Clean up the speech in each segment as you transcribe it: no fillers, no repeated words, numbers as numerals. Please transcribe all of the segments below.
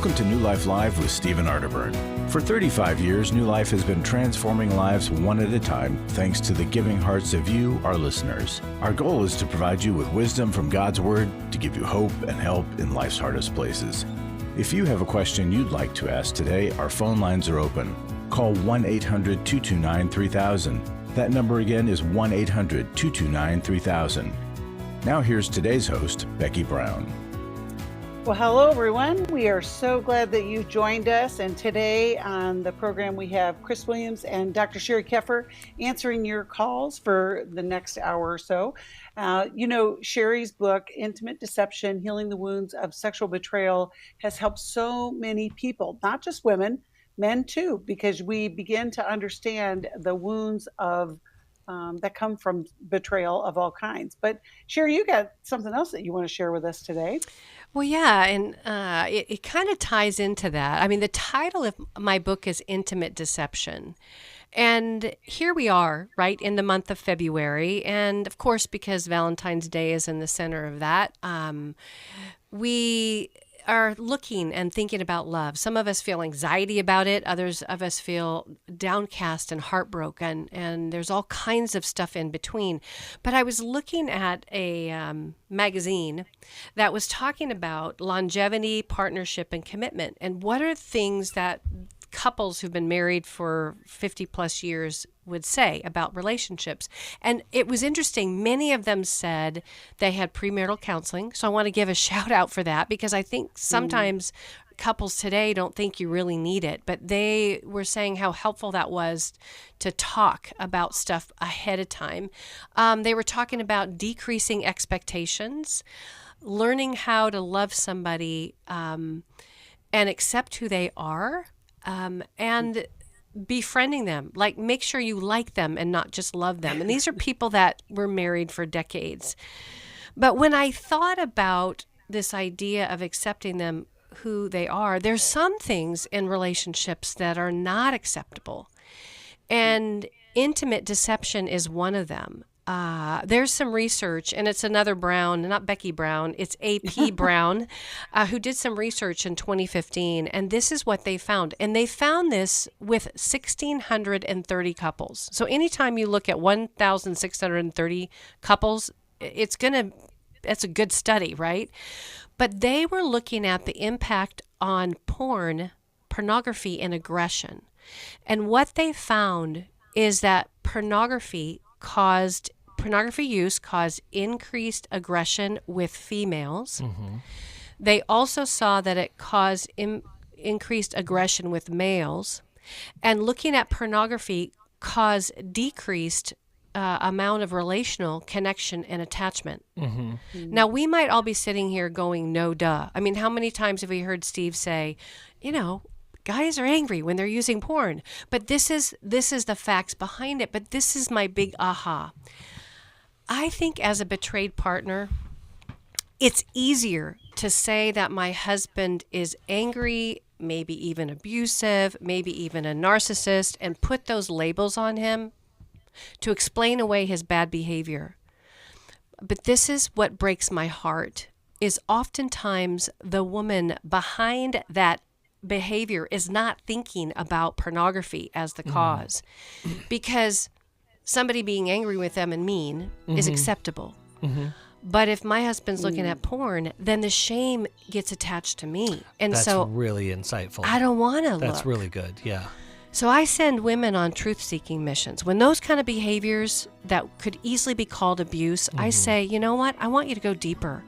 Welcome to New Life Live with Stephen Arterburn. For 35 years, New Life has been transforming lives one at a time thanks to the giving hearts of you, our listeners. Our goal is to provide you with wisdom from God's Word to give you hope and help in life's hardest places. If you have a question you'd like to ask today, our phone lines are open. Call 1-800-229-3000. That number again is 1-800-229-3000. Now here's today's host, Becky Brown. Well, hello, everyone. We are so glad that you joined us. And today on the program, we have Chris Williams and Dr. Sheri Keffer answering your calls for the next hour or so. Sheri's book, Intimate Deception, Healing the Wounds of Sexual Betrayal, has helped so many people, not just women, men too, because we begin to understand the wounds of that come from betrayal of all kinds. But Sheri, you got something else that you want to share with us today. Well, yeah, and it kind of ties into that. I mean, the title of my book is Intimate Deception. And here we are, right, in the month of February. And of course, because Valentine's Day is in the center of that, we are looking and thinking about love. Some of us feel anxiety about it. Others of us feel downcast and heartbroken. And there's all kinds of stuff in between. But I was looking at a magazine that was talking about longevity, partnership, and commitment. And what are things that couples who've been married for 50 plus years would say about relationships. And it was interesting. Many of them said they had premarital counseling. So I want to give a shout out for that, because I think sometimes couples today don't think you really need it, but they were saying how helpful that was to talk about stuff ahead of time. They were talking about decreasing expectations, learning how to love somebody and accept who they are. And befriending them, like make sure you like them and not just love them. And these are people that were married for decades. But when I thought about this idea of accepting them who they are, there's some things in relationships that are not acceptable. And intimate deception is one of them. There's some research, and it's another Brown, not Becky Brown, it's AP Brown, who did some research in 2015, and this is what they found. And they found this with 1,630 couples. So anytime you look at 1,630 couples, that's a good study, right? But they were looking at the impact on pornography, and aggression. And what they found is that pornography use caused increased aggression with females. Mm-hmm. They also saw that it caused increased aggression with males. And looking at pornography caused decreased amount of relational connection and attachment. Mm-hmm. Now, we might all be sitting here going, no duh. I mean, how many times have we heard Steve say, guys are angry when they're using porn? But this is the facts behind it. But this is my big aha. I think as a betrayed partner, it's easier to say that my husband is angry, maybe even abusive, maybe even a narcissist, and put those labels on him to explain away his bad behavior. But this is what breaks my heart, is oftentimes the woman behind that behavior is not thinking about pornography as the cause, because somebody being angry with them and mean is acceptable. Mm-hmm. But if my husband's looking at porn, then the shame gets attached to me. And that's so really insightful. I don't want to look. That's really good. Yeah. So I send women on truth-seeking missions. When those kind of behaviors that could easily be called abuse, I say, you know what? I want you to go deeper.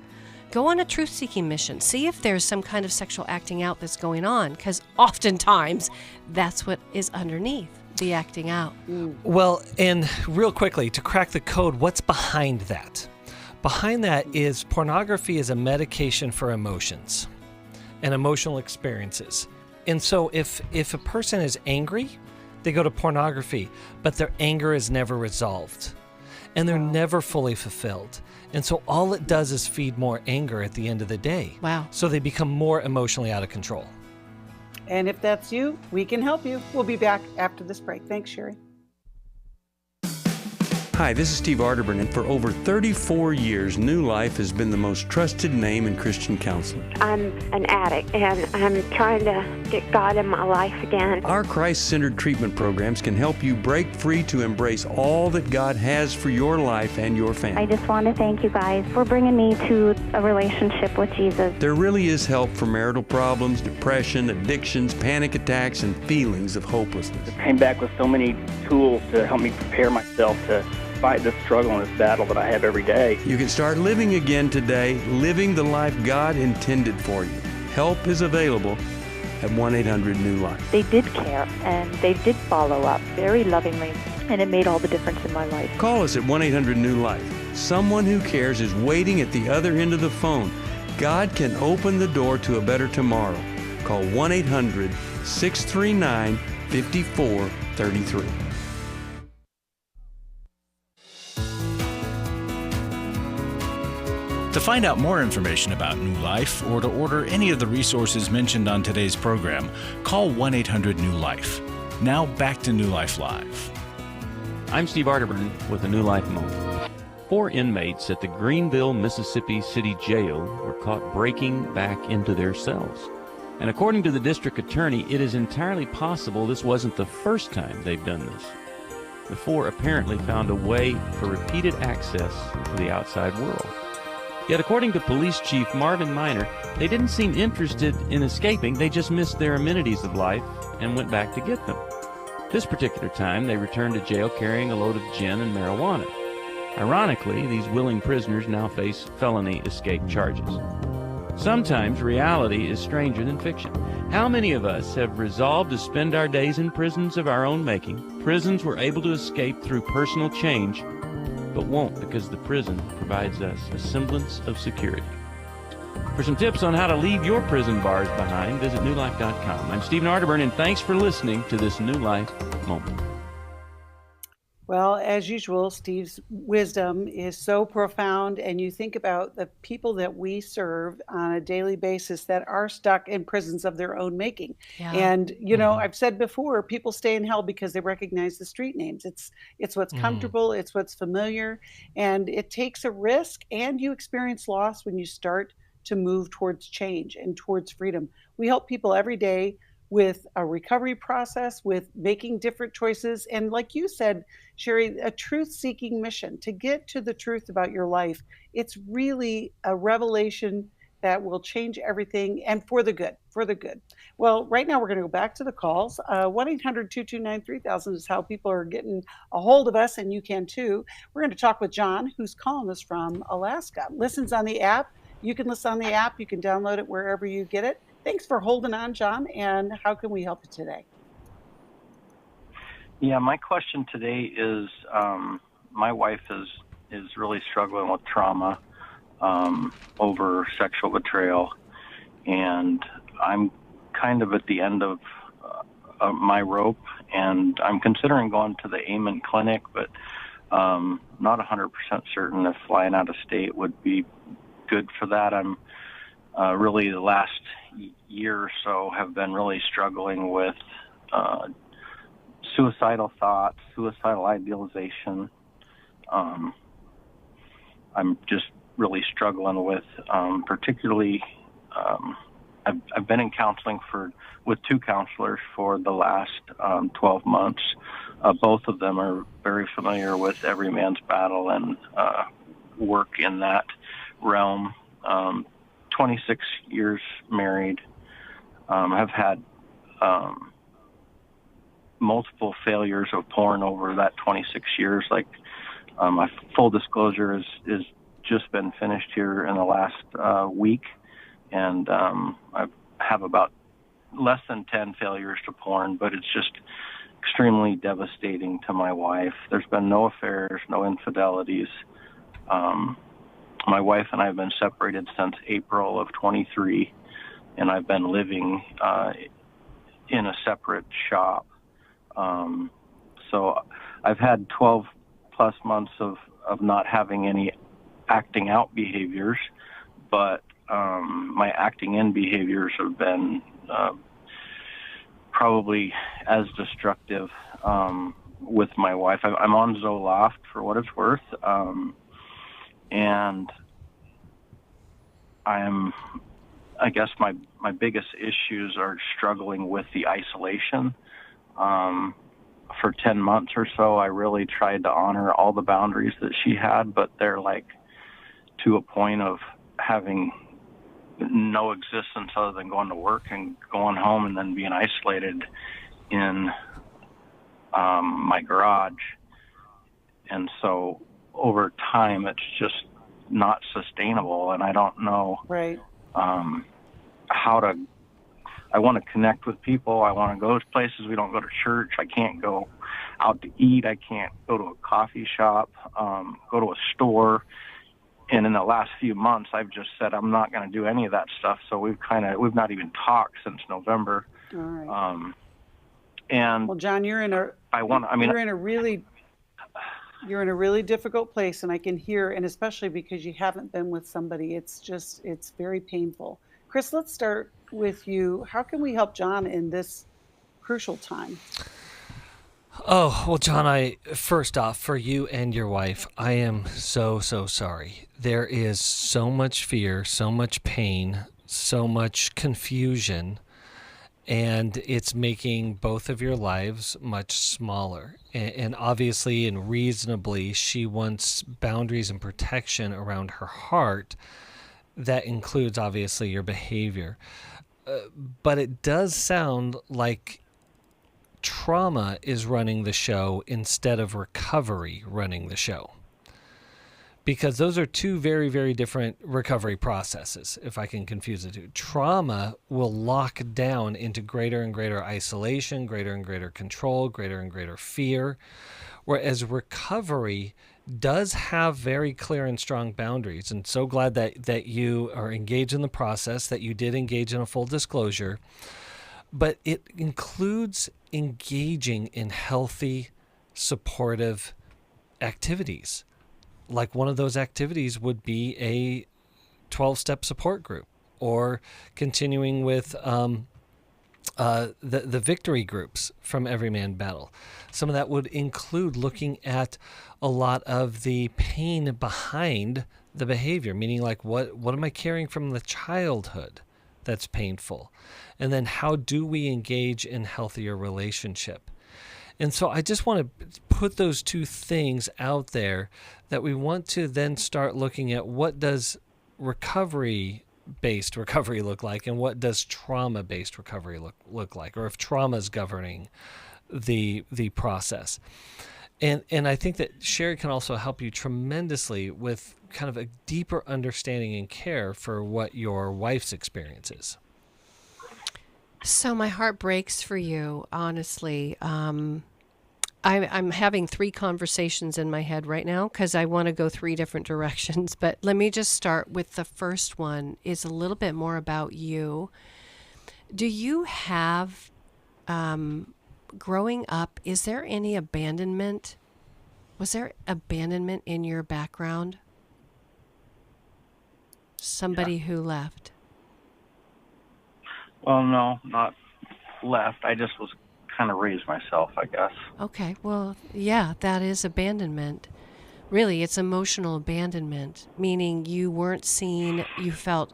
Go on a truth-seeking mission. See if there's some kind of sexual acting out that's going on, because oftentimes that's what is underneath the acting out. Well, and real quickly, to crack the code, what's behind that? Behind that is pornography is a medication for emotions and emotional experiences. And so if a person is angry, they go to pornography, but their anger is never resolved and they're never fully fulfilled. And so all it does is feed more anger at the end of the day. Wow. So they become more emotionally out of control. And if that's you, we can help you. We'll be back after this break. Thanks, Sheri. Hi, this is Steve Arterburn, and for over 34 years, New Life has been the most trusted name in Christian counseling. I'm an addict, and I'm trying to get God in my life again. Our Christ-centered treatment programs can help you break free to embrace all that God has for your life and your family. I just want to thank you guys for bringing me to a relationship with Jesus. There really is help for marital problems, depression, addictions, panic attacks, and feelings of hopelessness. I came back with so many tools to help me prepare myself to fight this struggle and this battle that I have every day. You can start living again today, living the life God intended for you. Help is available at 1-800-NEW-LIFE. They did care, and they did follow up very lovingly, and it made all the difference in my life. Call us at 1-800-NEW-LIFE. Someone who cares is waiting at the other end of the phone. God can open the door to a better tomorrow. Call 1-800-639-5433. To find out more information about New Life or to order any of the resources mentioned on today's program, call 1-800-NEW-LIFE. Now back to New Life Live. I'm Steve Arterburn with the New Life Moment. 4 inmates at the Greenville, Mississippi City Jail were caught breaking back into their cells. And according to the district attorney, it is entirely possible this wasn't the first time they've done this. The 4 apparently found a way for repeated access to the outside world. Yet according to Police Chief Marvin Miner, they didn't seem interested in escaping, they just missed their amenities of life and went back to get them. This particular time, they returned to jail carrying a load of gin and marijuana. Ironically, these willing prisoners now face felony escape charges. Sometimes reality is stranger than fiction. How many of us have resolved to spend our days in prisons of our own making, prisons we're able to escape through personal change, but won't because the prison provides us a semblance of security? For some tips on how to leave your prison bars behind, visit newlife.com. I'm Stephen Arterburn, and thanks for listening to this New Life Moment. Well, as usual, Steve's wisdom is so profound, and you think about the people that we serve on a daily basis that are stuck in prisons of their own making. Yeah. And, you know, I've said before, people stay in hell because they recognize the street names. It's what's comfortable, it's what's familiar, and it takes a risk, and you experience loss when you start to move towards change and towards freedom. We help people every day with a recovery process, with making different choices. And like you said, Sheri, a truth-seeking mission to get to the truth about your life. It's really a revelation that will change everything, and for the good, for the good. Well, right now we're going to go back to the calls. 1-800-229-3000 is how people are getting a hold of us, and you can too. We're going to talk with John, who's calling us from Alaska. Listens on the app. You can listen on the app. You can download it wherever you get it. Thanks for holding on, John, and how can we help you today? Yeah, my question today is my wife is really struggling with trauma over sexual betrayal, and I'm kind of at the end of my rope, and I'm considering going to the Amen Clinic, but not 100% certain if flying out of state would be good for that. I'm really the last year or so have been really struggling with suicidal thoughts, suicidal idealization. I'm just really struggling with particularly I've been in counseling with 2 counselors for the last 12 months. Both of them are very familiar with every man's battle and work in that realm. 26 years married. I've had multiple failures of porn over that 26 years. Like my full disclosure is just been finished here in the last week, and I have about less than 10 failures to porn, but it's just extremely devastating to my wife. There's been no affairs, no infidelities. My wife and I have been separated since April of 23, and I've been living in a separate shop. So I've had 12 plus months of not having any acting out behaviors, but my acting in behaviors have been probably as destructive. with my wife. I'm on Zoloft for what it's worth, and I guess my biggest issues are struggling with the isolation. For 10 months or so, I really tried to honor all the boundaries that she had, but they're like to a point of having no existence other than going to work and going home and then being isolated in my garage. And so over time, it's just not sustainable, and I don't know how to. I want to connect with people. I want to go to places. We don't go to church. I can't go out to eat. I can't go to a coffee shop, go to a store. And in the last few months, I've just said I'm not going to do any of that stuff. So we've not even talked since November. All right. And well, John, you're in a really difficult place, and I can hear, and especially because you haven't been with somebody, it's very painful. Chris, let's start with you. How can we help John in this crucial time? Oh, well, John, first off, for you and your wife, I am so sorry. There is so much fear, so much pain, so much confusion, and it's making both of your lives much smaller. And obviously and reasonably, she wants boundaries and protection around her heart. That includes, obviously, your behavior. But it does sound like trauma is running the show instead of recovery running the show. Because those are two very, very different recovery processes, if I can confuse the two. Trauma will lock down into greater and greater isolation, greater and greater control, greater and greater fear, whereas recovery does have very clear and strong boundaries. And so glad that you are engaged in the process, that you did engage in a full disclosure. But it includes engaging in healthy, supportive activities. Like one of those activities would be a 12-step support group, or continuing with the victory groups from Everyman Battle. Some of that would include looking at a lot of the pain behind the behavior, meaning like what am I carrying from the childhood that's painful? And then how do we engage in healthier relationship? And so I just want to put those two things out there, that we want to then start looking at what does recovery-based recovery look like, and what does trauma-based recovery look like, or if trauma is governing the process. And I think that Sheri can also help you tremendously with kind of a deeper understanding and care for what your wife's experience is. So my heart breaks for you, honestly. I'm having three conversations in my head right now because I want to go three different directions. But let me just start with the first one. Is a little bit more about you. Do you have, growing up, is there any abandonment? Was there abandonment in your background? Somebody who left? Well, no, not left. I just was kind of raised myself, I guess. Okay, well, yeah, that is abandonment. Really, it's emotional abandonment, meaning you weren't seen, you felt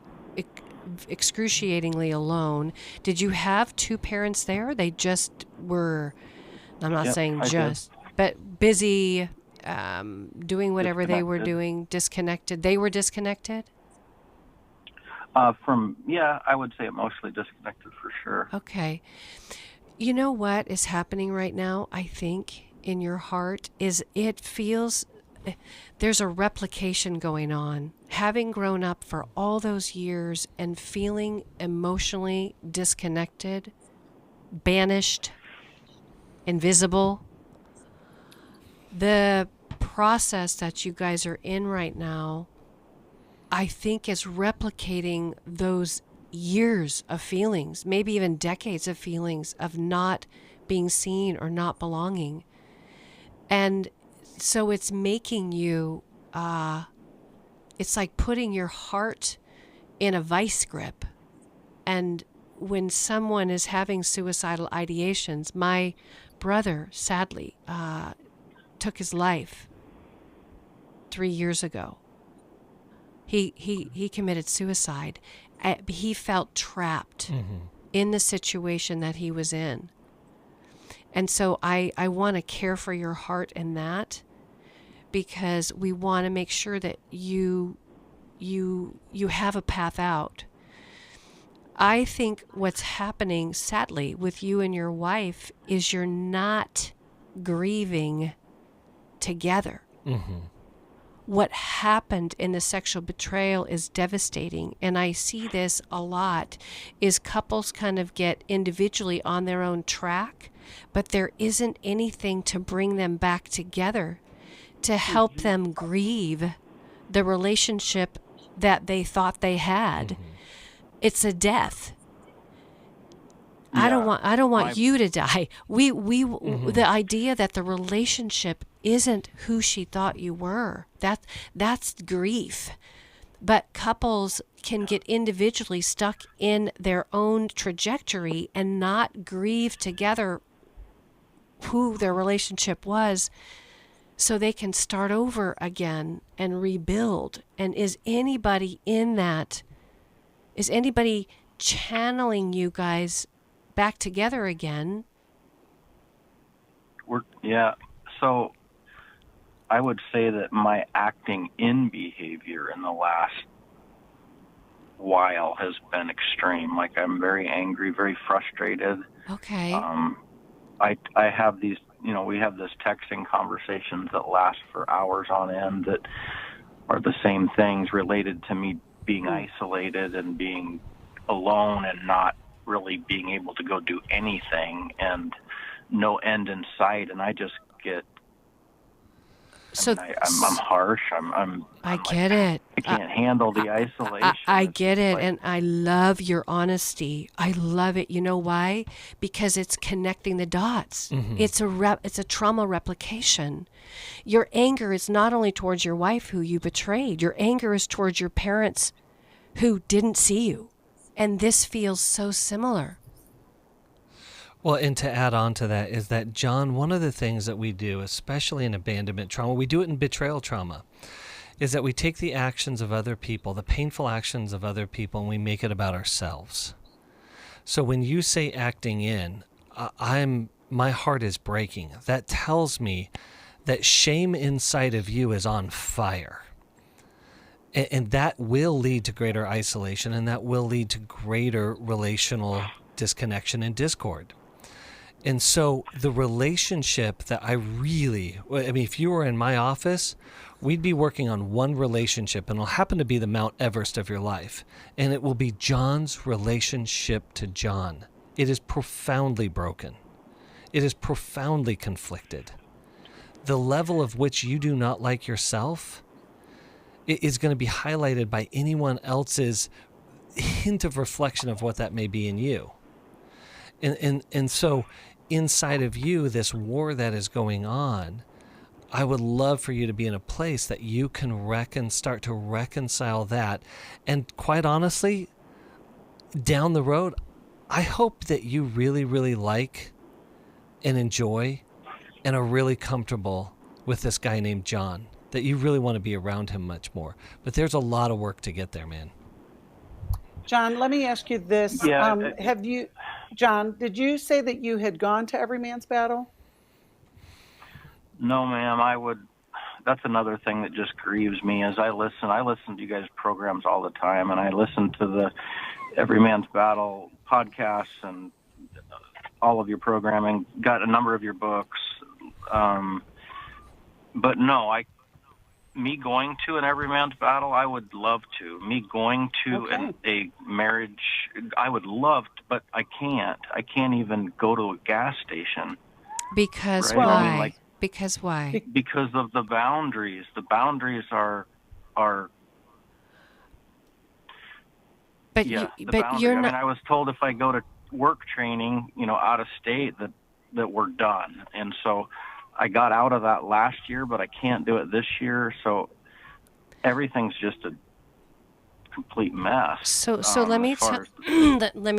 excruciatingly alone. Did you have two parents there? They just were, I'm not saying just, but busy doing whatever they were doing, disconnected. They were disconnected? I would say emotionally disconnected for sure. Okay. You know what is happening right now, I think, in your heart is it feels there's a replication going on. Having grown up for all those years and feeling emotionally disconnected, banished, invisible, the process that you guys are in right now, I think, is replicating those years of feelings, maybe even decades of feelings of not being seen or not belonging. And so it's making you, it's like putting your heart in a vice grip. And when someone is having suicidal ideations, my brother, sadly, took his life 3 years ago. He committed suicide. He felt trapped in the situation that he was in. And so I want to care for your heart in that, because we want to make sure that you have a path out. I think what's happening, sadly, with you and your wife is you're not grieving together. What happened in the sexual betrayal is devastating, and I see this a lot, is couples kind of get individually on their own track, but there isn't anything to bring them back together to help them grieve the relationship that they thought they had. It's a death. Yeah. I don't want you to die. The idea that the relationship isn't who she thought you were, that's grief. But couples can get individually stuck in their own trajectory and not grieve together who their relationship was, so they can start over again and rebuild. And is anybody in that? Is anybody channeling you guys back together again? So I would say that my acting in behavior in the last while has been extreme. Like, I'm very angry, very frustrated. Okay. I have these, we have this texting conversations that last for hours on end that are the same things related to me being isolated and being alone and not really being able to go do anything and no end in sight. And I just get, I'm harsh. I get it. I can't handle the isolation. I get it, and I love your honesty. I love it. You know why? Because it's connecting the dots. It's a trauma replication. Your anger is not only towards your wife who you betrayed. Your anger is towards your parents who didn't see you, and this feels so similar. Well, and to add on to that is that, John, one of the things that we do, especially in abandonment trauma, we do it in betrayal trauma, is that we take the actions of other people, the painful actions of other people, and we make it about ourselves. So when you say acting in, my heart is breaking. That tells me that shame inside of you is on fire. And that will lead to greater isolation, and that will lead to greater relational disconnection and discord. And so the relationship that if you were in my office, we'd be working on one relationship, and it'll happen to be the Mount Everest of your life. And it will be John's relationship to John. It is profoundly broken. It is profoundly conflicted. The level of which you do not like yourself is going to be highlighted by anyone else's hint of reflection of what that may be in you. And so inside of you, this war that is going on, I would love for you to be in a place that you can start to reconcile that. And quite honestly, down the road, I hope that you really, really like and enjoy and are really comfortable with this guy named John, that you really want to be around him much more. But there's a lot of work to get there, man. John, let me ask you this. John, did you say that you had gone to Every Man's Battle? No, ma'am. That's another thing that just grieves me as I listen to you guys' programs all the time, and I listen to the Every Man's Battle podcasts and all of your programming, got a number of your books. But no, me going to an Every Man's Battle, I would love to. Me going to a marriage, I would love to, but I can't. I can't even go to a gas station. Because right? why? I mean, because why? Because of the boundaries. The boundaries are. But you're not. I was told if I go to work training, out of state, that we're done, and so I got out of that last year, but I can't do it this year. So everything's just a complete mess. So let me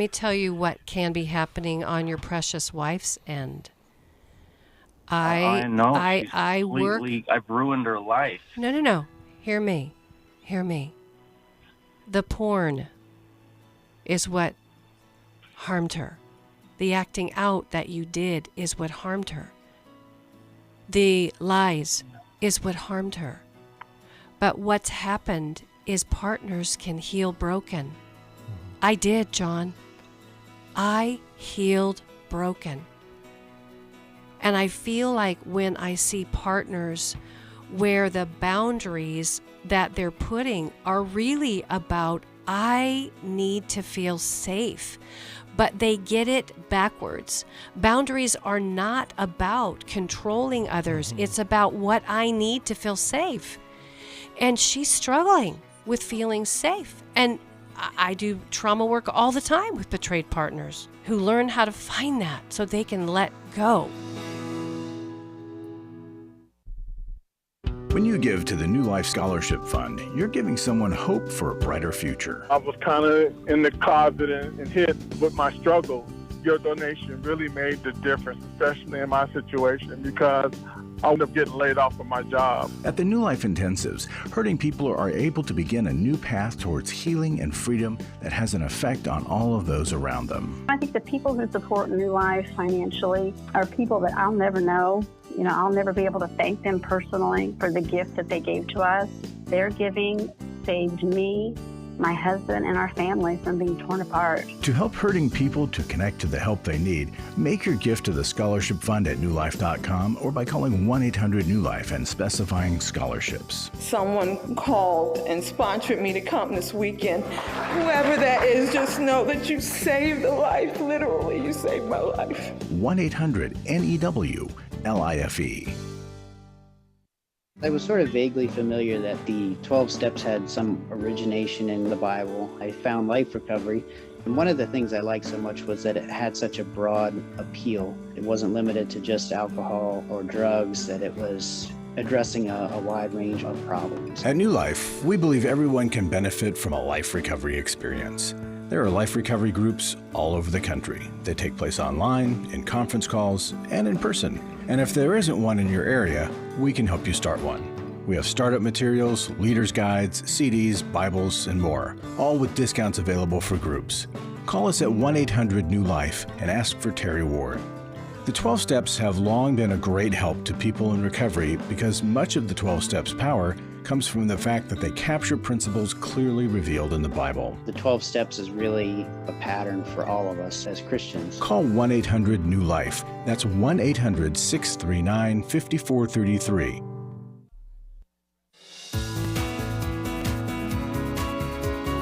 tell you what can be happening on your precious wife's end. I know. I work. I've ruined her life. No. Hear me. The porn is what harmed her. The acting out that you did is what harmed her. The lies is what harmed her. But what's happened is partners can heal broken. I did, John. I healed broken. And I feel like when I see partners where the boundaries that they're putting are really about, I need to feel safe, but they get it backwards. Boundaries are not about controlling others. It's about what I need to feel safe. And she's struggling with feeling safe. And I do trauma work all the time with betrayed partners who learn how to find that so they can let go. When you give to the New Life Scholarship Fund, you're giving someone hope for a brighter future. I was kind of in the closet and hit with my struggle. Your donation really made the difference, especially in my situation, because I would have getting laid off from my job. At the New Life Intensives, hurting people are able to begin a new path towards healing and freedom that has an effect on all of those around them. I think the people who support New Life financially are people that I'll never know. You know, I'll never be able to thank them personally for the gift that they gave to us. Their giving saved me, my husband, and our family from being torn apart. To help hurting people to connect to the help they need, make your gift to the Scholarship Fund at newlife.com or by calling 1-800-NEW-LIFE and specifying scholarships. Someone called and sponsored me to come this weekend. Whoever that is, just know that you saved a life. Literally, you saved my life. 1-800-NEW-LIFE. I was sort of vaguely familiar that the 12 steps had some origination in the Bible. I found Life Recovery, and one of the things I liked so much was that it had such a broad appeal. It wasn't limited to just alcohol or drugs, that it was addressing a wide range of problems. At New Life, we believe everyone can benefit from a life recovery experience. There are life recovery groups all over the country. They take place online, in conference calls, and in person. And if there isn't one in your area, we can help you start one. We have startup materials, leaders' guides, CDs, Bibles, and more, all with discounts available for groups. Call us at 1-800-NEW-LIFE and ask for Terry Ward. The 12 steps have long been a great help to people in recovery because much of the 12 steps' power comes from the fact that they capture principles clearly revealed in the Bible. The 12 steps is really a pattern for all of us as Christians. Call 1-800-NEW-LIFE. That's 1-800-639-5433.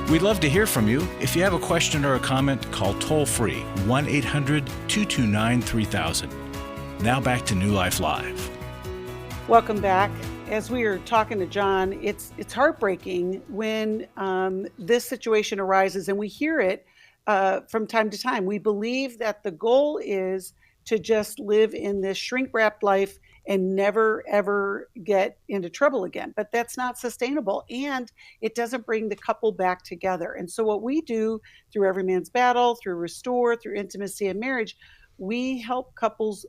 We'd love to hear from you. If you have a question or a comment, call toll-free 1-800-229-3000. Now back to New Life Live. Welcome back. As we were talking to John, it's heartbreaking when this situation arises, and we hear it from time to time. We believe that the goal is to just live in this shrink-wrapped life and never, ever get into trouble again. But that's not sustainable, and it doesn't bring the couple back together. And so what we do through Every Man's Battle, through Restore, through Intimacy and Marriage, we help couples,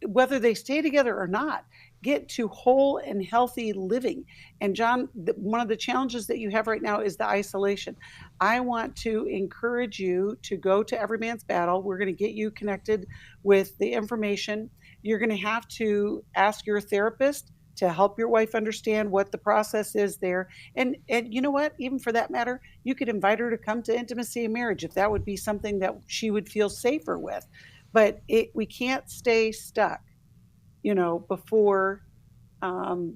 whether they stay together or not, get to whole and healthy living. And John, one of the challenges that you have right now is the isolation. I want to encourage you to go to Every Man's Battle. We're going to get you connected with the information. You're going to have to ask your therapist to help your wife understand what the process is there. And you know what? Even for that matter, you could invite her to come to Intimacy and Marriage if that would be something that she would feel safer with. But we can't stay stuck, before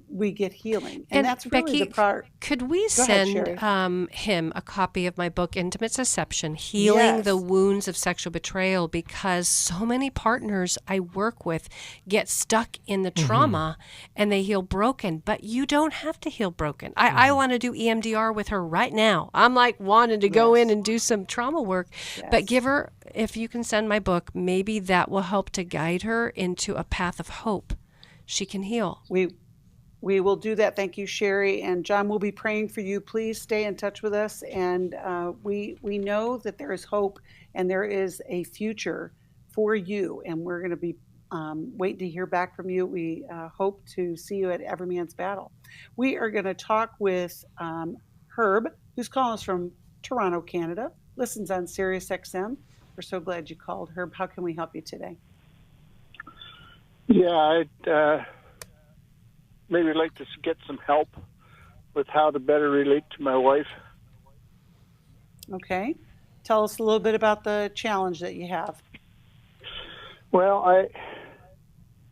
we get healing. And that's really Becky, the part. Could we Go ahead, send Sheri. him a copy of my book, Intimate Deception, Healing the Wounds of Sexual Betrayal? Because so many partners I work with get stuck in the trauma and they heal broken, but you don't have to heal broken. I want to do EMDR with her right now. I'm like wanting to go in and do some trauma work, but give her, if you can send my book, maybe that will help to guide her into a path of hope. She can heal. We will do that. Thank you, Sheri. And John will be praying for you. Please stay in touch with us. And we know that there is hope and there is a future for you. And we're going to be waiting to hear back from you. We hope to see you at Every Man's Battle. We are going to talk with Herb, who's calling us from Toronto, Canada, listens on Sirius XM. We're so glad you called. Herb, how can we help you today? Yeah, I'd maybe like to get some help with how to better relate to my wife. Okay. Tell us a little bit about the challenge that you have. Well,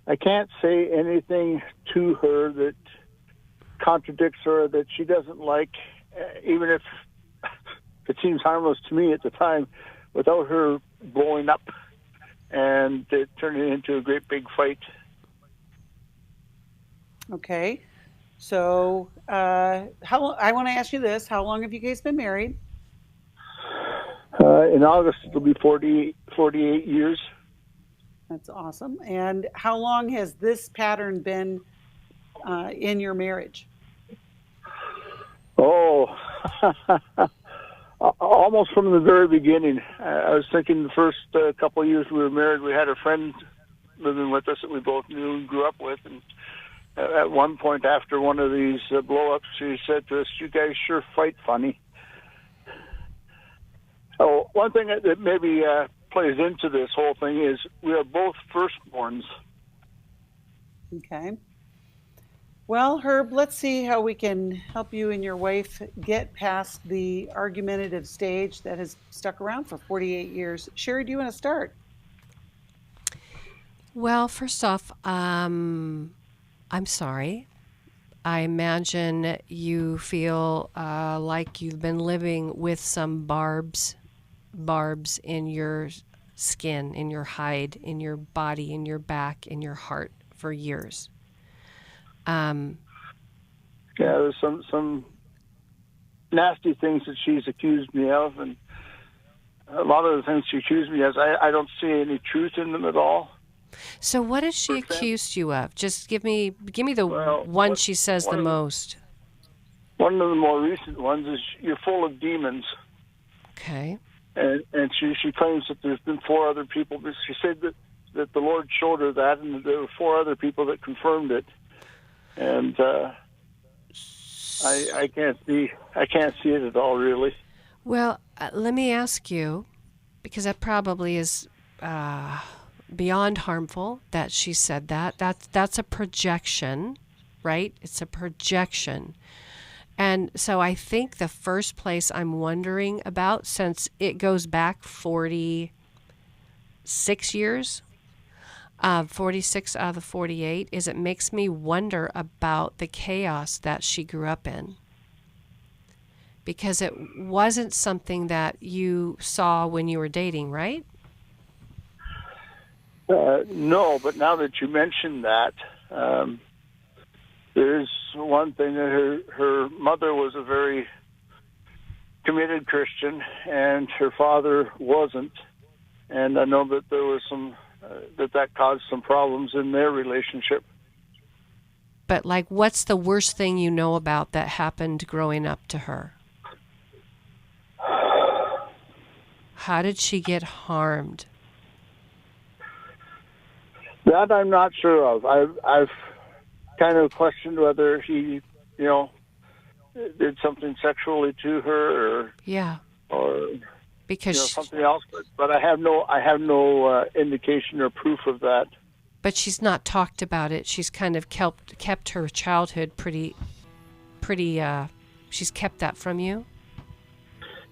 I can't say anything to her that contradicts her, that she doesn't like, even if it seems harmless to me at the time, without her blowing up and it turning into a great big fight. Okay. So I want to ask you this. How long have you guys been married? In August, it'll be 48 years. That's awesome. And how long has this pattern been in your marriage? Oh, almost from the very beginning. I was thinking the first couple of years we were married, we had a friend living with us that we both knew and grew up with. And at one point after one of these blow-ups, she said to us, "You guys sure fight funny." Oh, one thing that maybe plays into this whole thing is we are both firstborns. Okay. Well, Herb, let's see how we can help you and your wife get past the argumentative stage that has stuck around for 48 years. Sheri, do you want to start? Well, first off, I'm sorry. I imagine you feel like you've been living with some barbs in your skin, in your hide, in your body, in your back, in your heart for years. Yeah, there's some nasty things that she's accused me of, and a lot of the things she accused me of, I don't see any truth in them at all. So what has she accused you of? Just give me the one she says the most. One of the more recent ones is you're full of demons. Okay. And she claims that there's been 4 other people. But she said that the Lord showed her that, and there were 4 other people that confirmed it. And I can't see it at all, really. Well, let me ask you, because that probably is beyond harmful that she said that. That's a projection, right? It's a projection. And so I think the first place I'm wondering about, since it goes back 46 years, 46 out of the 48, is it makes me wonder about the chaos that she grew up in. Because it wasn't something that you saw when you were dating, right? No, but now that you mentioned that, there's one thing that her mother was a very committed Christian, and her father wasn't. And I know that there was some that caused some problems in their relationship. But like, what's the worst thing you know about that happened growing up to her? How did she get harmed? That I'm not sure of. I've kind of questioned whether he, did something sexually to her, or because something else. But I have no indication or proof of that. But she's not talked about it. She's kind of kept her childhood pretty. She's kept that from you.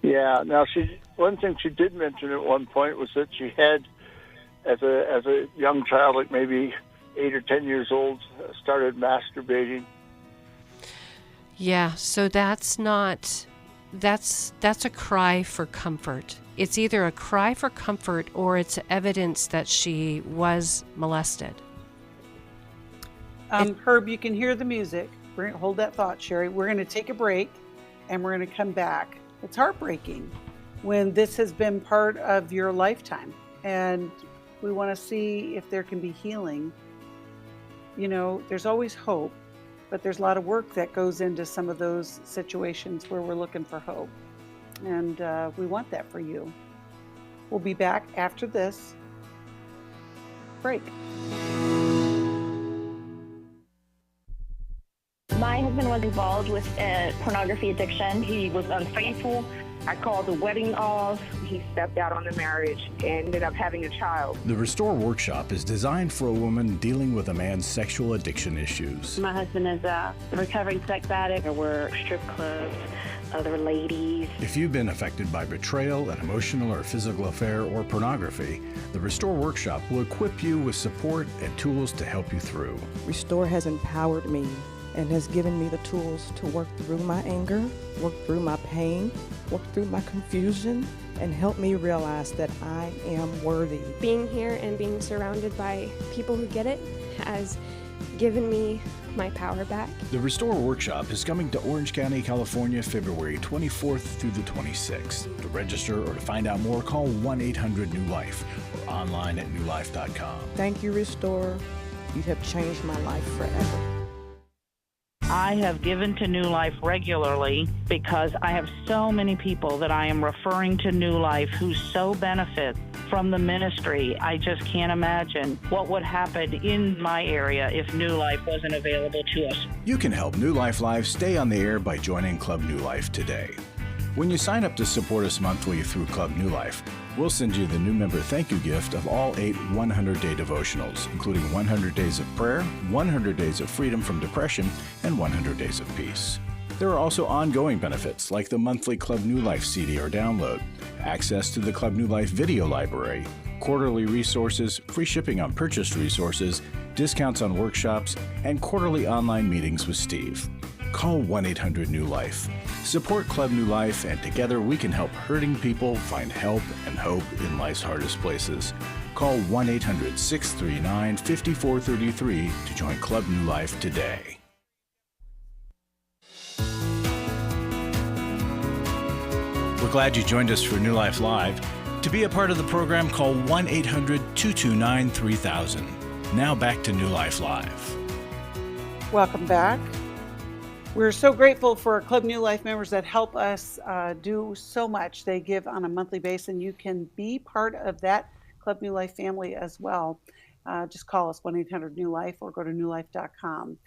Yeah. Now one thing she did mention at one point was that she had, as a young child, like maybe 8 or 10 years old, started masturbating. Yeah, so that's a cry for comfort. It's either a cry for comfort or it's evidence that she was molested. Herb, you can hear the music. We're going to hold that thought, Sheri. We're going to take a break and we're going to come back. It's heartbreaking when this has been part of your lifetime, and we want to see if there can be healing. There's always hope, but there's a lot of work that goes into some of those situations where we're looking for hope. And we want that for you. We'll be back after this break. My husband was involved with pornography addiction. He was unfaithful. I called the wedding off. He stepped out on the marriage and ended up having a child. The Restore Workshop is designed for a woman dealing with a man's sexual addiction issues. My husband is a recovering sex addict. There were strip clubs, other ladies. If you've been affected by betrayal, an emotional or physical affair, or pornography, the Restore Workshop will equip you with support and tools to help you through. Restore has empowered me and has given me the tools to work through my anger, work through my pain, work through my confusion, and help me realize that I am worthy. Being here and being surrounded by people who get it has given me my power back. The Restore Workshop is coming to Orange County, California, February 24th through the 26th. To register or to find out more, call 1-800-NEW-LIFE or online at newlife.com. Thank you, Restore. You have changed my life forever. I have given to New Life regularly because I have so many people that I am referring to New Life who so benefit from the ministry. I just can't imagine what would happen in my area if New Life wasn't available to us. You can help New Life Live stay on the air by joining Club New Life today. When you sign up to support us monthly through Club New Life, we'll send you the new member thank you gift of all 8 100-day devotionals, including 100 Days of Prayer, 100 Days of Freedom from Depression, and 100 Days of Peace. There are also ongoing benefits like the monthly Club New Life CD or download, access to the Club New Life video library, quarterly resources, free shipping on purchased resources, discounts on workshops, and quarterly online meetings with Steve. Call 1-800-NEW-LIFE. Support Club New Life, and together we can help hurting people find help and hope in life's hardest places. Call 1-800-639-5433 to join Club New Life today. We're glad you joined us for New Life Live. To be a part of the program, call 1-800-229-3000. Now back to New Life Live. Welcome back. We're so grateful for our Club New Life members that help us do so much. They give on a monthly basis, and you can be part of that Club New Life family as well. Just call us 1-800-NEW-LIFE or go to newlife.com.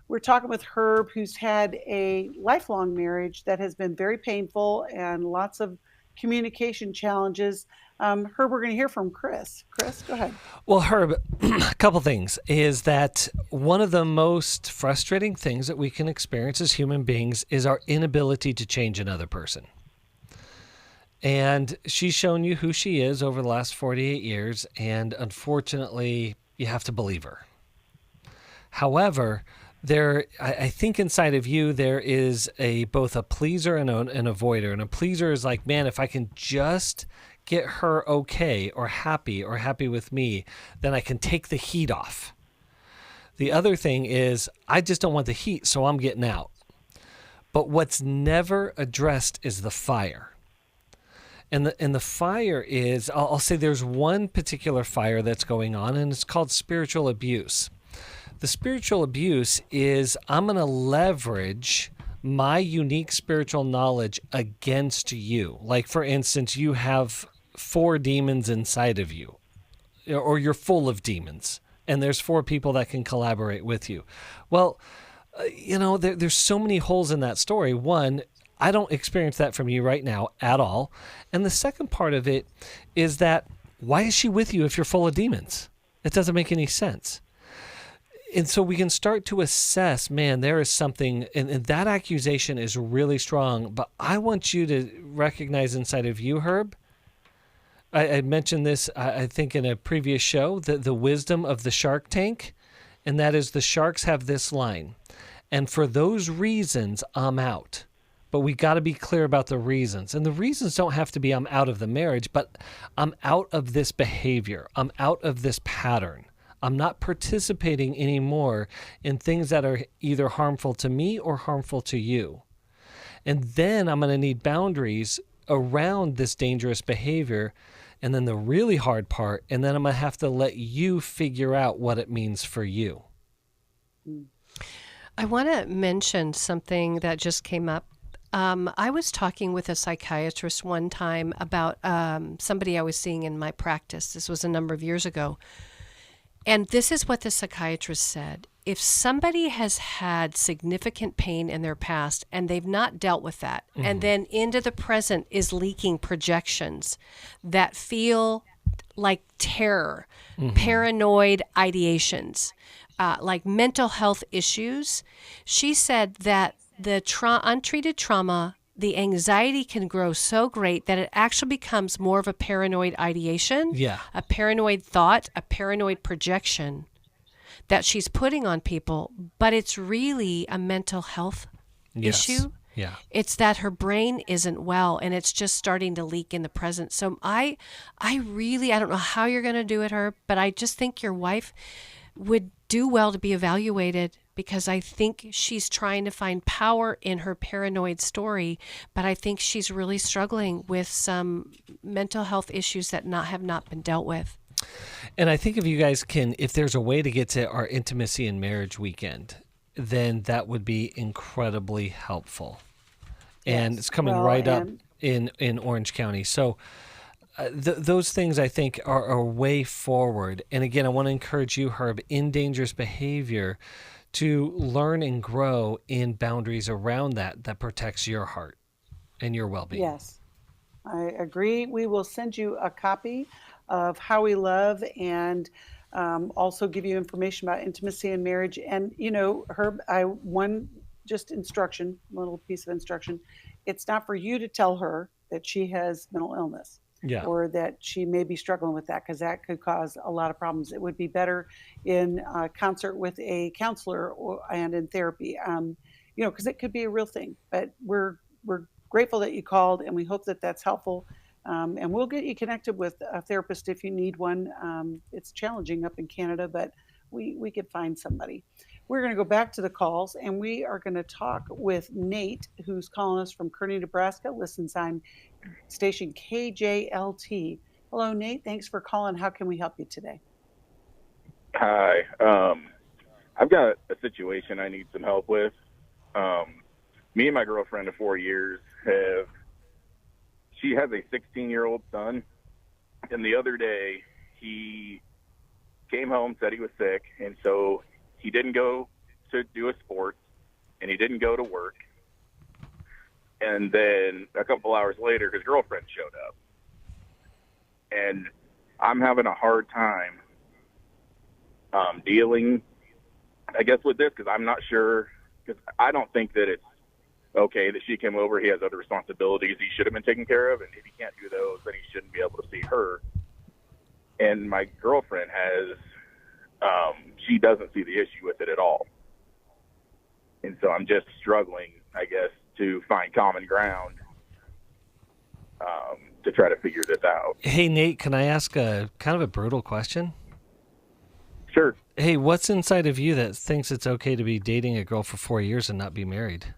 We're talking with Herb, who's had a lifelong marriage that has been very painful and lots of communication challenges. Herb, we're going to hear from Chris. Chris, go ahead. Well, Herb, a couple things is that one of the most frustrating things that we can experience as human beings is our inability to change another person. And she's shown you who she is over the last 48 years, and unfortunately, you have to believe her. However, I think inside of you there is both a pleaser and an avoider. And a pleaser is like, man, if I can just get her okay or happy with me, then I can take the heat off. The other thing is, I just don't want the heat, so I'm getting out. But what's never addressed is the fire. And the fire is, I'll say there's one particular fire that's going on, and it's called spiritual abuse. The spiritual abuse is, I'm going to leverage my unique spiritual knowledge against you. Like, for instance, you have 4 demons inside of you, or you're full of demons, and there's 4 people that can collaborate with you. Well, there's so many holes in that story. One, I don't experience that from you right now at all. And the second part of it is that, why is she with you if you're full of demons? It doesn't make any sense. And so we can start to assess, man, there is something, and that accusation is really strong, but I want you to recognize inside of you, Herb, I mentioned this, I think, in a previous show, the wisdom of the Shark Tank, and that is the sharks have this line, and for those reasons, I'm out. But we got to be clear about the reasons. And the reasons don't have to be I'm out of the marriage, but I'm out of this behavior. I'm out of this pattern. I'm not participating anymore in things that are either harmful to me or harmful to you. And then I'm going to need boundaries around this dangerous behavior. And then the really hard part, and then I'm going to have to let you figure out what it means for you. I want to mention something that just came up. I was talking with a psychiatrist one time about somebody I was seeing in my practice. This was a number of years ago. And this is what the psychiatrist said. if somebody has had significant pain in their past and they've not dealt with that, and then into the present is leaking projections that feel like terror, paranoid ideations, like mental health issues, she said that the untreated trauma, the anxiety can grow so great that it actually becomes more of a paranoid ideation, a paranoid thought, a paranoid projection that she's putting on people, but it's really a mental health issue. Yeah. It's that her brain isn't well and it's just starting to leak in the present. So I don't know how you're going to do it, Herb, but I just think your wife would do well to be evaluated, because I think she's trying to find power in her paranoid story, but I think she's really struggling with some mental health issues that have not been dealt with. And I think if you guys can, if there's a way to get to our intimacy and marriage weekend, then that would be incredibly helpful. And it's coming up in Orange County. So those things I think are a way forward. And again, I want to encourage you, Herb, in dangerous behavior, to learn and grow in boundaries around that protects your heart and your well-being. Yes, I agree. We will send you a copy of How We Love, and also give you information about intimacy and marriage. And, Herb, one little piece of instruction. It's not for you to tell her that she has mental illness. Or that she may be struggling with that, because that could cause a lot of problems. It would be better in concert with a counselor and in therapy, because it could be a real thing. But we're grateful that you called, and we hope that that's helpful. And we'll get you connected with a therapist if you need one. It's challenging up in Canada, but we could find somebody. We're going to go back to the calls, and we are going to talk with Nate, who's calling us from Kearney, Nebraska, listens on station KJLT. Hello, Nate. Thanks for calling. How can we help you today? Hi. I've got a situation I need some help with. Me and my girlfriend of 4 years she has a 16-year-old son, and the other day he came home, said he was sick, and so he didn't go to do a sport, and he didn't go to work. And then a couple hours later, his girlfriend showed up. And I'm having a hard time dealing, I guess, with this, because I'm not sure, because I don't think that it's okay that she came over. He has other responsibilities he should have been taken care of, and if he can't do those, then he shouldn't be able to see her. And my girlfriend has, she doesn't see the issue with it at all. And so I'm just struggling, I guess, to find common ground to try to figure this out. Hey, Nate, can I ask a kind of a brutal question? Sure. Hey, what's inside of you that thinks it's okay to be dating a girl for 4 years and not be married?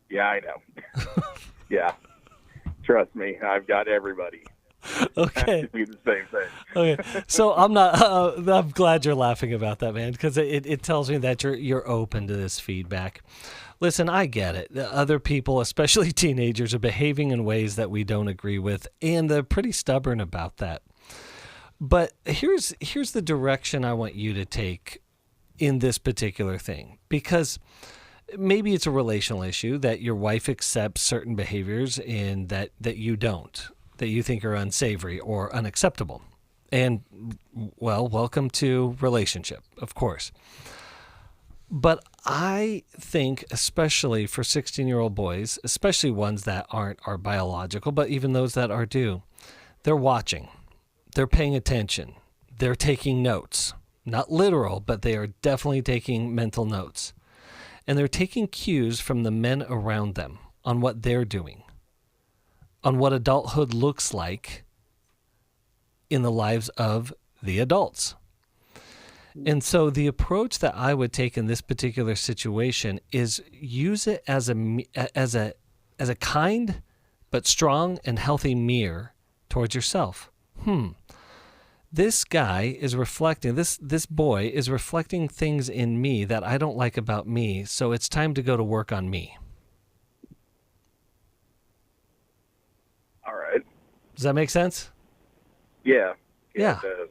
Yeah, I know. Yeah. Trust me, I've got everybody. Okay. Be the same thing. Okay. So I'm glad you're laughing about that, man, because it tells me that you're open to this feedback. Listen, I get it. Other people, especially teenagers, are behaving in ways that we don't agree with, and they're pretty stubborn about that. But here's the direction I want you to take in this particular thing, because maybe it's a relational issue that your wife accepts certain behaviors and that you don't, that you think are unsavory or unacceptable. And, well, welcome to relationship, of course. But I think, especially for 16-year-old boys, especially ones that aren't our biological, but even those that are due, they're watching. They're paying attention. They're taking notes. Not literal, but they are definitely taking mental notes. And they're taking cues from the men around them on what they're doing, on what adulthood looks like in the lives of the adults. And so the approach that I would take in this particular situation is use it as a kind but strong and healthy mirror towards yourself. This guy is reflecting, this boy is reflecting things in me that I don't like about me, so it's time to go to work on me. All right. Does that make sense? Yeah. Yeah. It does.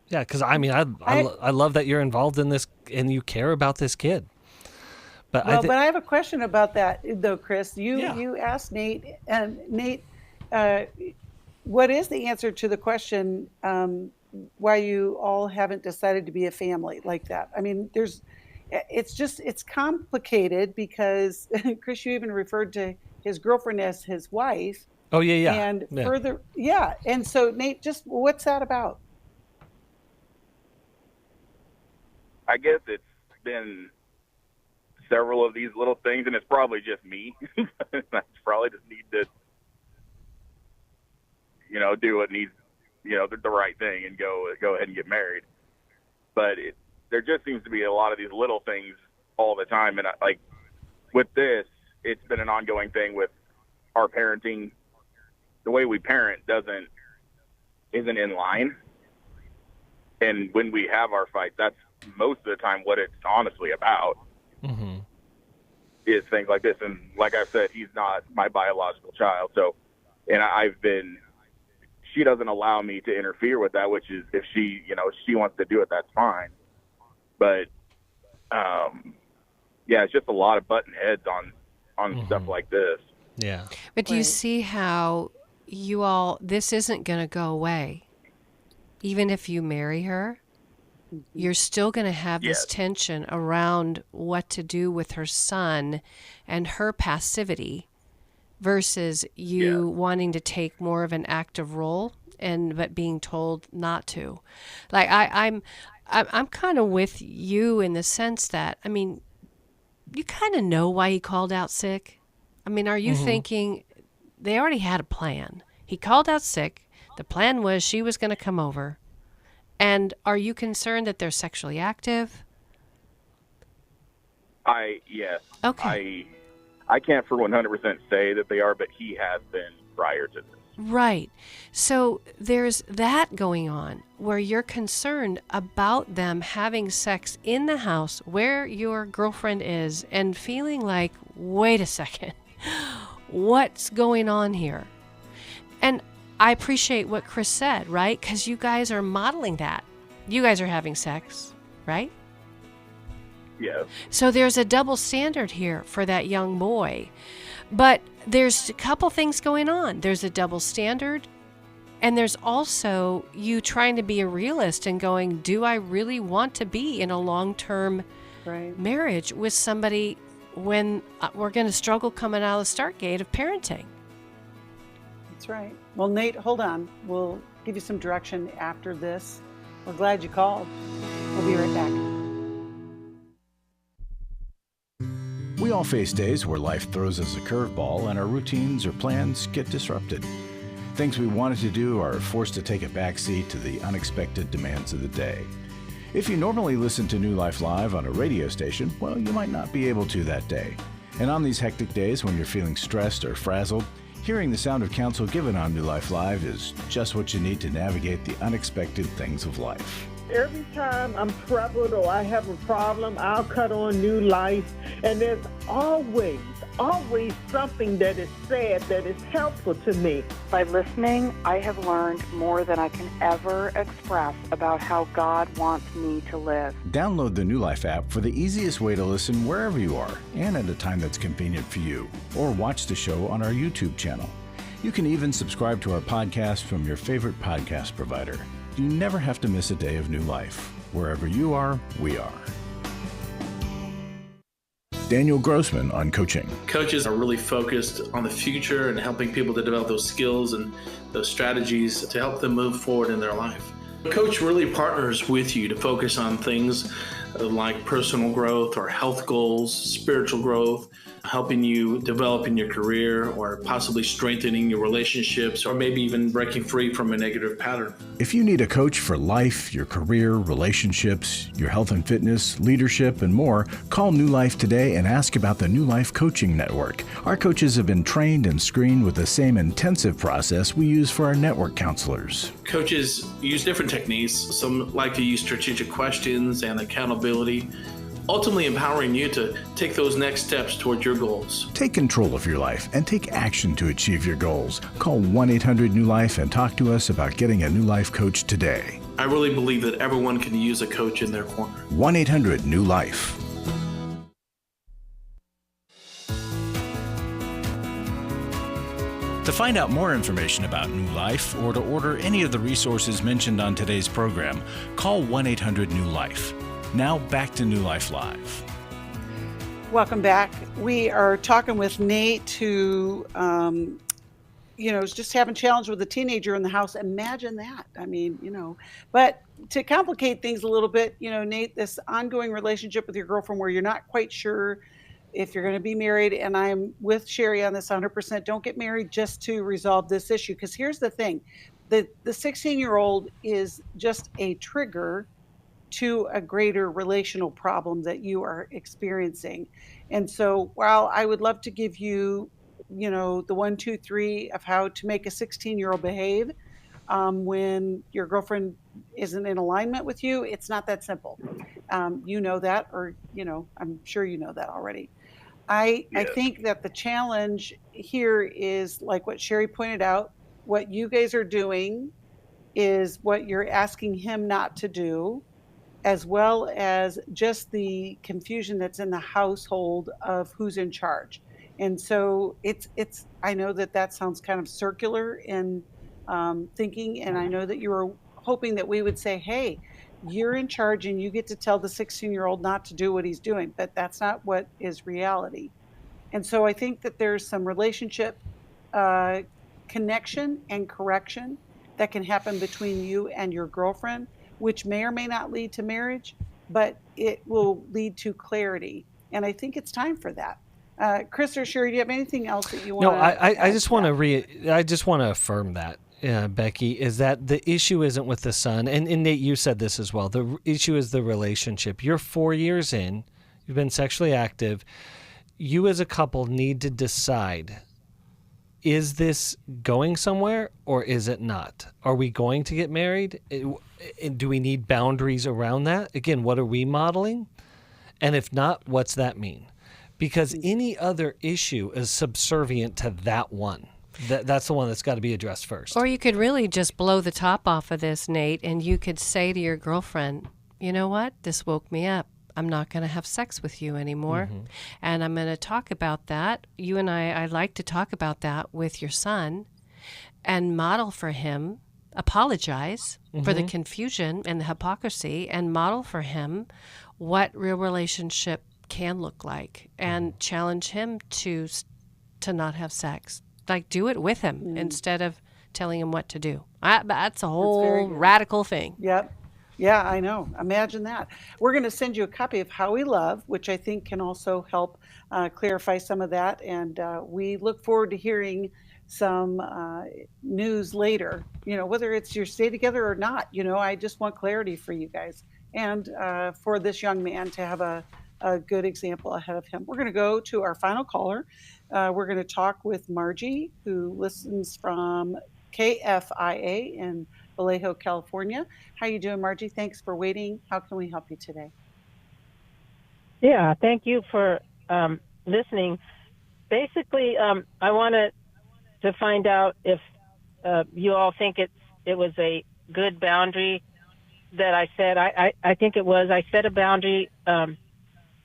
Yeah, because I mean, I love that you're involved in this and you care about this kid. But but I have a question about that, though, Chris. You asked Nate, and Nate, what is the answer to the question why you all haven't decided to be a family like that? I mean, it's complicated because Chris, you even referred to his girlfriend as his wife. Oh yeah. And further, and so Nate, just what's that about? I guess it's been several of these little things, and it's probably just me. I probably just need to, do what needs, the right thing and go ahead and get married. But there just seems to be a lot of these little things all the time. And like with this, it's been an ongoing thing with our parenting. The way we parent isn't in line. And when we have our fights, that's most of the time what it's honestly about. Mm-hmm. Is things like this. And like I said, he's not my biological child. So, and she doesn't allow me to interfere with that, which is if she wants to do it, that's fine. But, it's just a lot of button heads on stuff like this. Yeah. But do you see how this isn't going to go away? Even if you marry her, you're still going to have this tension around what to do with her son and her passivity versus you wanting to take more of an active role but being told not to. Like I'm kind of with you in the sense that, I mean, you kind of know why he called out sick. I mean, are you thinking they already had a plan? He called out sick. The plan was she was going to come over. And are you concerned that they're sexually active? Yes. Okay. I can't for 100% say that they are, but he has been prior to this. Right. So there's that going on where you're concerned about them having sex in the house where your girlfriend is and feeling like, wait a second, what's going on here? And I appreciate what Chris said, right? Because you guys are modeling that. You guys are having sex, right? Yes. So there's a double standard here for that young boy. But there's a couple things going on. There's a double standard, and there's also you trying to be a realist and going, do I really want to be in a long-term marriage with somebody when we're going to struggle coming out of the start gate of parenting? That's right. Well, Nate, hold on. We'll give you some direction after this. We're glad you called. We'll be right back. We all face days where life throws us a curveball and our routines or plans get disrupted. Things we wanted to do are forced to take a backseat to the unexpected demands of the day. If you normally listen to New Life Live on a radio station, well, you might not be able to that day. And on these hectic days when you're feeling stressed or frazzled, hearing the sound of counsel given on New Life Live is just what you need to navigate the unexpected things of life. Every time I'm troubled or I have a problem, I'll cut on New Life, and there's always something that is said that is helpful to me. By listening, I have learned more than I can ever express about how God wants me to live. Download the New Life app for the easiest way to listen wherever you are and at a time that's convenient for you, or watch the show on our YouTube channel. You can even subscribe to our podcast from your favorite podcast provider. You never have to miss a day of New Life. Wherever you are, we are. Daniel Grossman on coaching. Coaches are really focused on the future and helping people to develop those skills and those strategies to help them move forward in their life. A coach really partners with you to focus on things like personal growth or health goals, spiritual growth, helping you develop in your career or possibly strengthening your relationships or maybe even breaking free from a negative pattern. If you need a coach for life, your career, relationships, your health and fitness, leadership, and more, call New Life today and ask about the New Life Coaching Network. Our coaches have been trained and screened with the same intensive process we use for our network counselors. Coaches use different techniques. Some like to use strategic questions and accountability, ultimately empowering you to take those next steps toward your goals. Take control of your life and take action to achieve your goals. Call 1-800-NEW-LIFE and talk to us about getting a New Life coach today. I really believe that everyone can use a coach in their corner. 1-800-NEW-LIFE. To find out more information about New Life or to order any of the resources mentioned on today's program, call 1-800-NEW-LIFE. Now back to New Life Live. Welcome back. We are talking with Nate, who, is just having a challenge with a teenager in the house. Imagine that. I mean, but to complicate things a little bit, Nate, this ongoing relationship with your girlfriend where you're not quite sure if you're going to be married, and I'm with Sheri on this 100%. Don't get married just to resolve this issue, because here's the thing. The 16-year-old is just a trigger to a greater relational problem that you are experiencing. And so while I would love to give you, the 1, 2, 3 of how to make a 16-year-old behave when your girlfriend isn't in alignment with you, it's not that simple. You know that, or, I'm sure you know that already. I think that the challenge here is like what Sheri pointed out. What you guys are doing is what you're asking him not to do, as well as just the confusion that's in the household of who's in charge. And so I know that sounds kind of circular in thinking, and I know that you were hoping that we would say, hey, you're in charge and you get to tell the 16-year-old not to do what he's doing, but that's not what is reality. And so I think that there's some relationship connection and correction that can happen between you and your girlfriend, which may or may not lead to marriage, but it will lead to clarity. And I think it's time for that. Chris or Sheri, do you have anything else that you want to No, I just want to affirm that. Becky, is that the issue isn't with the son, and Nate, you said this as well. The issue is the relationship. You're 4 years in, you've been sexually active. You as a couple need to decide, is this going somewhere or is it not? Are we going to get married? Do we need boundaries around that? Again, what are we modeling? And if not, what's that mean? Because any other issue is subservient to that one. That's the one that's got to be addressed first. Or you could really just blow the top off of this, Nate, and you could say to your girlfriend, you know what? This woke me up. I'm not going to have sex with you anymore. Mm-hmm. And I'm going to talk about that. You and I like to talk about that with your son and model for him, apologize for the confusion and the hypocrisy, and model for him what real relationship can look like, and challenge him to not have sex. Like, do it with him instead of telling him what to do. That's a whole radical thing. Yep. Yeah, I know. Imagine that. We're going to send you a copy of How We Love, which I think can also help clarify some of that. And we look forward to hearing some news later, whether it's your stay together or not. I just want clarity for you guys and for this young man to have a good example ahead of him. We're going to go to our final caller. We're going to talk with Margie, who listens from KFIA in Vallejo, California. How you doing, Margie? Thanks for waiting. How can we help you today? Yeah, thank you for listening. Basically, I wanted to find out if you all think it was a good boundary that I set. I think it was. I set a boundary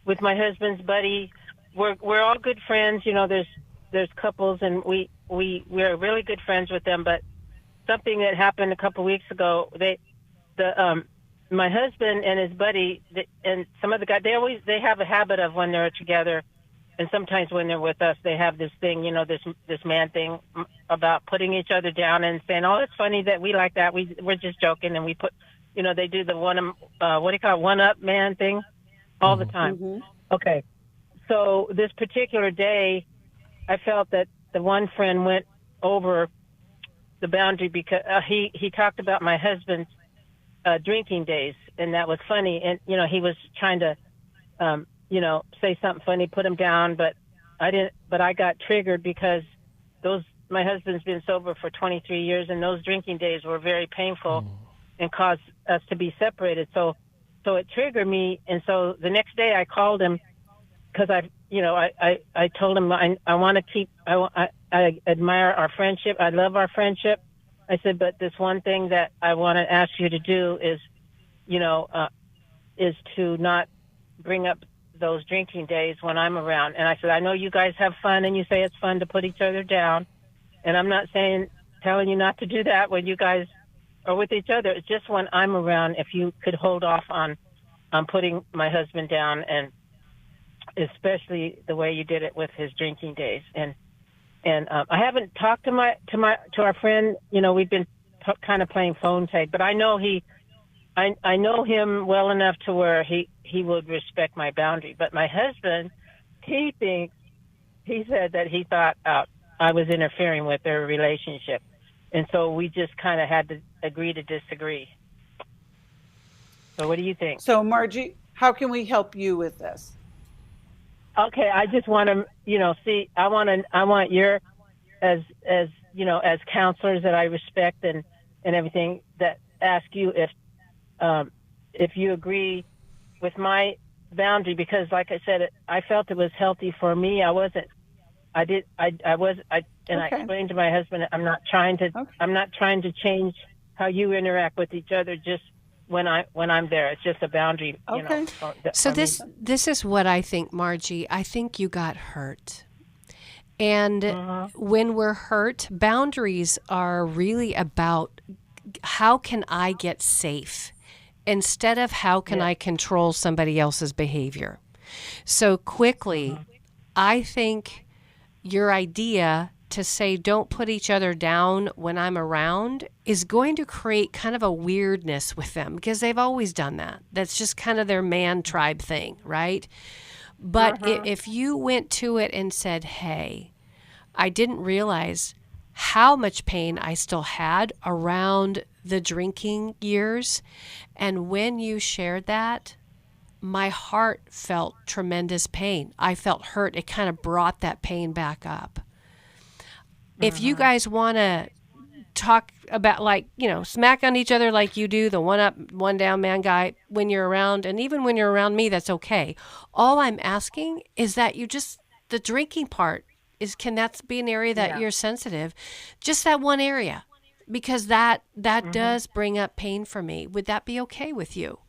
with my husband's buddy. We're all good friends. There's couples, and we're really good friends with them. But something that happened a couple weeks ago, my husband and his buddy and some of the guys, they have a habit of when they're together, and sometimes when they're with us, they have this thing, this man thing about putting each other down and saying, "Oh, it's funny that we like that. We're just joking," and we put, they do the one up man thing all the time. Mm-hmm. Okay, so this particular day, I felt that the one friend went over the boundary because he talked about my husband's drinking days, and that was funny. And he was trying to say something funny, put him down, but I didn't. But I got triggered because my husband's been sober for 23 years, and those drinking days were very painful and caused us to be separated. So it triggered me, and so the next day I called him because I told him I want to keep. I admire our friendship. I love our friendship. I said, but this one thing that I want to ask you to do is, is to not bring up those drinking days when I'm around. And I said, I know you guys have fun and you say it's fun to put each other down. And I'm not telling you not to do that when you guys are with each other. It's just when I'm around, if you could hold off on putting my husband down, and especially the way you did it with his drinking days. And I haven't talked to our friend. We've been kind of playing phone tag, but I know I know him well enough to where he would respect my boundary. But my husband, he said that he thought I was interfering with their relationship. And so we just kind of had to agree to disagree. So what do you think? So Margie, how can we help you with this? Okay, I just want to, I want your, as counselors that I respect and everything, that ask you if you agree with my boundary, because like I said, I felt it was healthy for me. I explained to my husband, I'm not trying to change how you interact with each other, just when I'm there. It's just a boundary. Okay. So this is what I think, Margie. I think you got hurt. And when we're hurt, boundaries are really about how can I get safe instead of how can I control somebody else's behavior. So quickly, I think your idea to say don't put each other down when I'm around is going to create kind of a weirdness with them, because they've always done that. That's just kind of their man tribe thing, right? But if you went to it and said, hey, I didn't realize how much pain I still had around the drinking years, and when you shared that, my heart felt tremendous pain. I felt hurt. It kind of brought that pain back up. If you guys want to talk about, smack on each other like you do, the one up, one down man guy, when you're around, and even when you're around me, that's okay. All I'm asking is that the drinking part can that be an area that you're sensitive? Just that one area, because that does bring up pain for me. Would that be okay with you?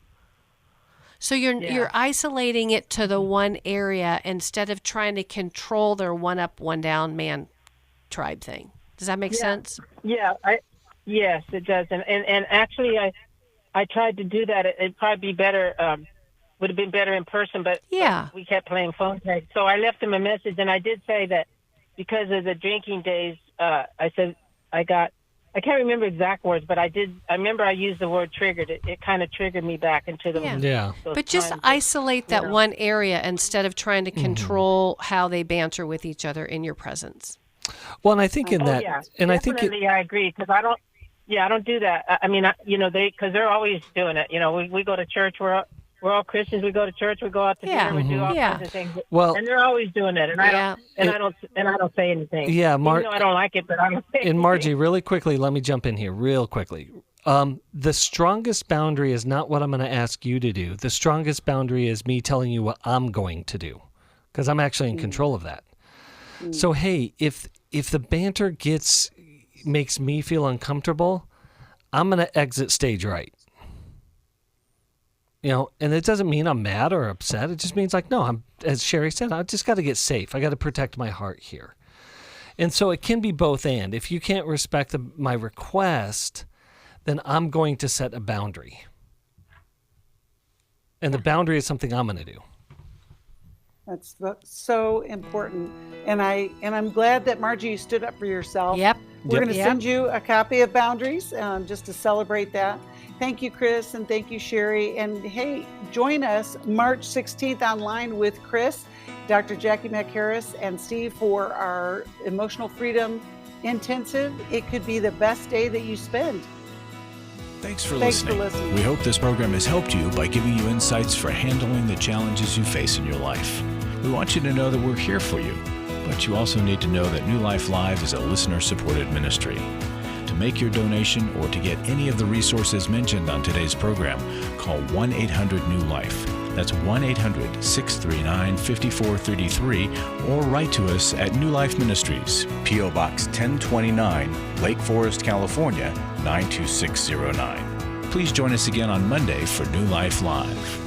So you're isolating it to the one area instead of trying to control their one up, one down man tribe thing. Does that make sense? Yeah, yes, it does. And actually, I tried to do that. It'd probably be better. Would have been better in person, but we kept playing phone tag. So I left him a message, and I did say that because of the drinking days, I said I can't remember exact words, but I remember I used the word triggered. It kind of triggered me back into the But just isolate that one area instead of trying to control how they banter with each other in your presence. Well, and I think I agree, because I don't do that. I mean, because they're always doing it. We go to church. We're all Christians. We go to church. We go out to dinner. We do all kinds of things. Well, and they're always doing it. And I don't say anything. Yeah, even though I don't like it, but I don't say anything. And Margie, really quickly, let me jump in here real quickly. The strongest boundary is not what I'm going to ask you to do. The strongest boundary is me telling you what I'm going to do, because I'm actually in control of that. So, hey, if the banter makes me feel uncomfortable, I'm going to exit stage right. And it doesn't mean I'm mad or upset. It just means no, as Sheri said, I just got to get safe. I got to protect my heart here. And so it can be both and. If you can't respect my request, then I'm going to set a boundary. And the boundary is something I'm going to do. That's so important. And I'm glad that Margie stood up for yourself. Yep. We're going to send you a copy of Boundaries just to celebrate that. Thank you, Chris, and thank you, Sheri. And hey, join us March 16th online with Chris, Dr. Jackie McHarris, and Steve for our Emotional Freedom Intensive. It could be the best day that you spend. Thanks for listening. We hope this program has helped you by giving you insights for handling the challenges you face in your life. We want you to know that we're here for you, but you also need to know that New Life Live is a listener-supported ministry. To make your donation or to get any of the resources mentioned on today's program, call 1-800-NEW-LIFE. That's 1-800-639-5433, or write to us at New Life Ministries, P.O. Box 1029, Lake Forest, California, 92609. Please join us again on Monday for New Life Live.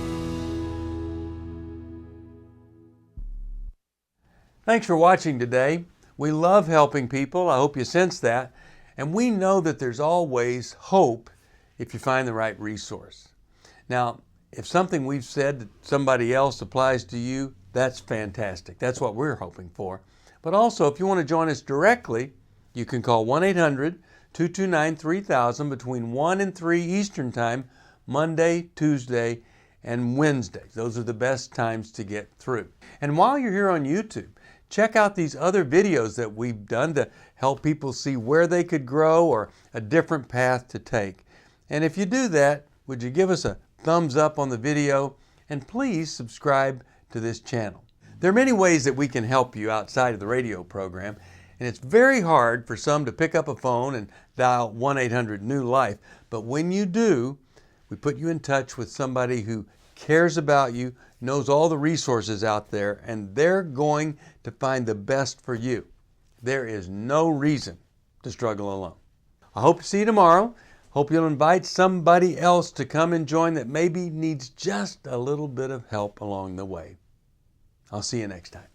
Thanks for watching today. We love helping people. I hope you sense that. And we know that there's always hope if you find the right resource. Now, if something we've said to somebody else applies to you, that's fantastic. That's what we're hoping for. But also, if you want to join us directly, you can call 1-800-229-3000 between 1 and 3 Eastern Time, Monday, Tuesday, and Wednesday. Those are the best times to get through. And while you're here on YouTube, check out these other videos that we've done to help people see where they could grow or a different path to take. And if you do that, would you give us a thumbs up on the video, and please subscribe to this channel. There are many ways that we can help you outside of the radio program, and it's very hard for some to pick up a phone and dial 1-800-NEW-LIFE, but when you do, we put you in touch with somebody who cares about you, knows all the resources out there, and they're going to find the best for you. There is no reason to struggle alone. I hope to see you tomorrow. Hope you'll invite somebody else to come and join that maybe needs just a little bit of help along the way. I'll see you next time.